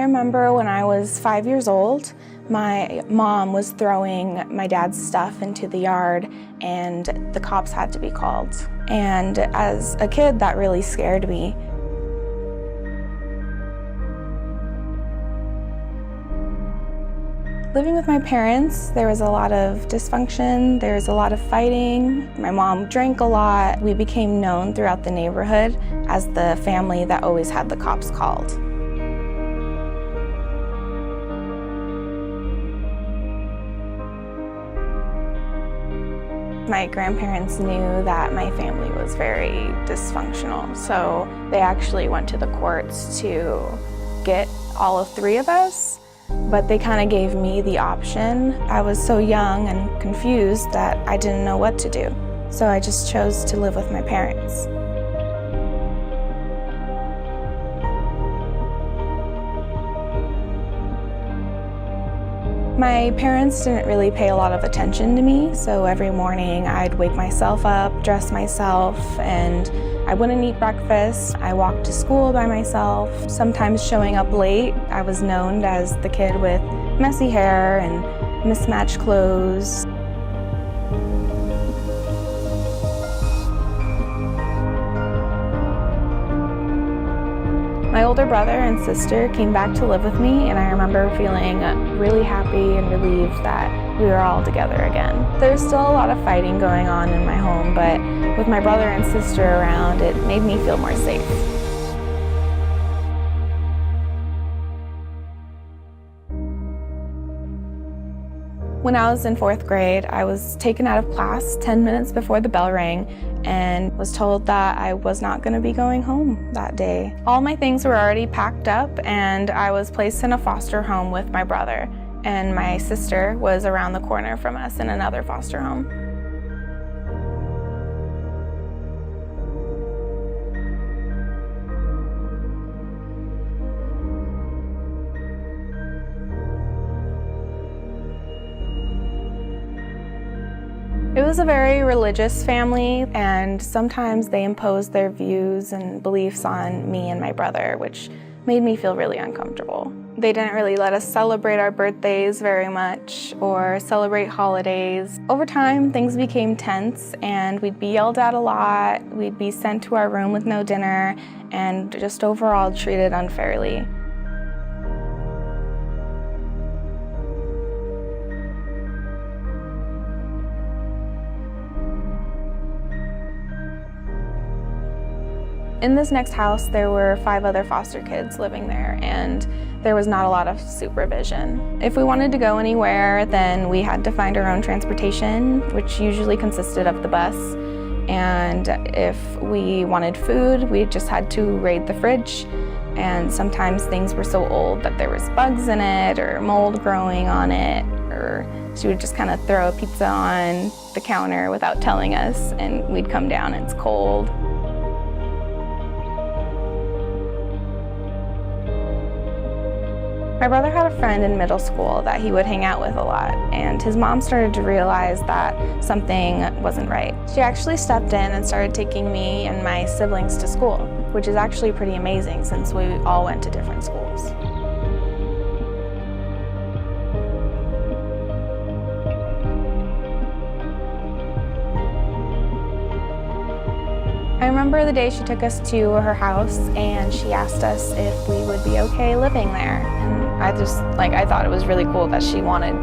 remember when I was 5 years old, my mom was throwing my dad's stuff into the yard and the cops had to be called. And as a kid, that really scared me. Living with my parents, there was a lot of dysfunction, there was a lot of fighting. My mom drank a lot. We became known throughout the neighborhood as the family that always had the cops called. My grandparents knew that my family was very dysfunctional, so they actually went to the courts to get all of 3 of us, but they kind of gave me the option. I was so young and confused that I didn't know what to do, so I just chose to live with my parents. My parents didn't really pay a lot of attention to me, so every morning I'd wake myself up, dress myself, and I wouldn't eat breakfast. I walked to school by myself, sometimes showing up late. I was known as the kid with messy hair and mismatched clothes. My older brother and sister came back to live with me, and I remember feeling really happy and relieved that we were all together again. There's still a lot of fighting going on in my home, but with my brother and sister around, it made me feel more safe. When I was in 4th grade, I was taken out of class 10 minutes before the bell rang and was told that I was not going to be going home that day. All my things were already packed up and I was placed in a foster home with my brother, and my sister was around the corner from us in another foster home. It was a very religious family, and sometimes they imposed their views and beliefs on me and my brother, which made me feel really uncomfortable. They didn't really let us celebrate our birthdays very much or celebrate holidays. Over time, things became tense, and we'd be yelled at a lot, we'd be sent to our room with no dinner, and just overall treated unfairly. In this next house, there were 5 other foster kids living there, and there was not a lot of supervision. If we wanted to go anywhere, then we had to find our own transportation, which usually consisted of the bus. And if we wanted food, we just had to raid the fridge. And sometimes things were so old that there was bugs in it or mold growing on it, or she would just kind of throw a pizza on the counter without telling us, and we'd come down and it's cold. My brother had a friend in middle school that he would hang out with a lot, and his mom started to realize that something wasn't right. She actually stepped in and started taking me and my siblings to school, which is actually pretty amazing since we all went to different schools. I remember the day she took us to her house and she asked us if we would be okay living there. And I thought it was really cool that she wanted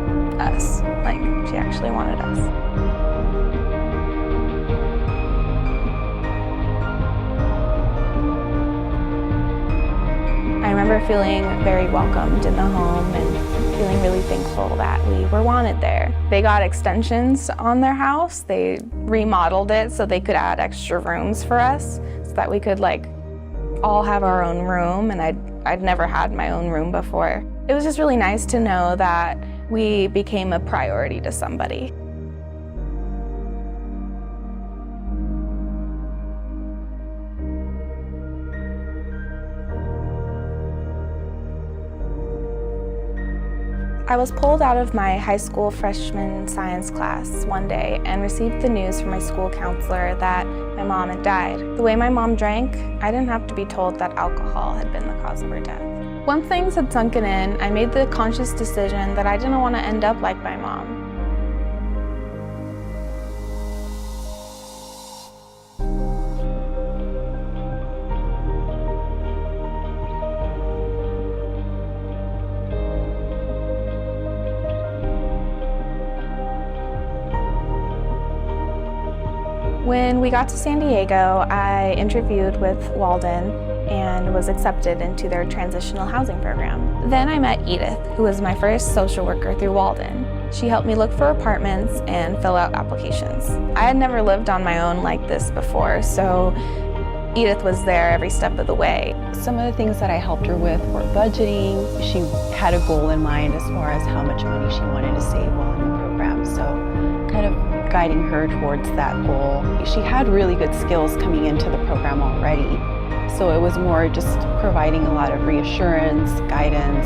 us. She actually wanted us. I remember feeling very welcomed in the home and feeling really thankful that we were wanted there. They got extensions on their house. They remodeled it so they could add extra rooms for us so that we could all have our own room, and I'd never had my own room before. It was just really nice to know that we became a priority to somebody. I was pulled out of my high school freshman science class one day and received the news from my school counselor that my mom had died. The way my mom drank, I didn't have to be told that alcohol had been the cause of her death. Once things had sunken in, I made the conscious decision that I didn't want to end up like my mom. When we got to San Diego, I interviewed with Walden and was accepted into their transitional housing program. Then I met Edith, who was my first social worker through Walden. She helped me look for apartments and fill out applications. I had never lived on my own like this before, so Edith was there every step of the way. Some of the things that I helped her with were budgeting. She had a goal in mind as far as how much money she wanted to save while in the program, so kind of guiding her towards that goal. She had really good skills coming into the program already, so it was more just providing a lot of reassurance, guidance,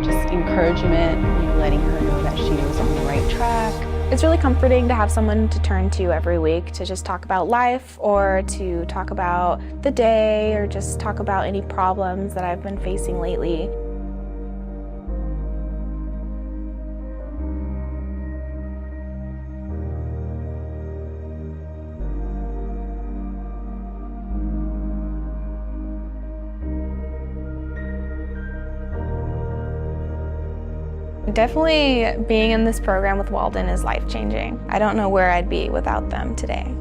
just encouragement, letting her know that she was on the right track. It's really comforting to have someone to turn to every week to just talk about life or to talk about the day or just talk about any problems that I've been facing lately. Definitely being in this program with Walden is life-changing. I don't know where I'd be without them today.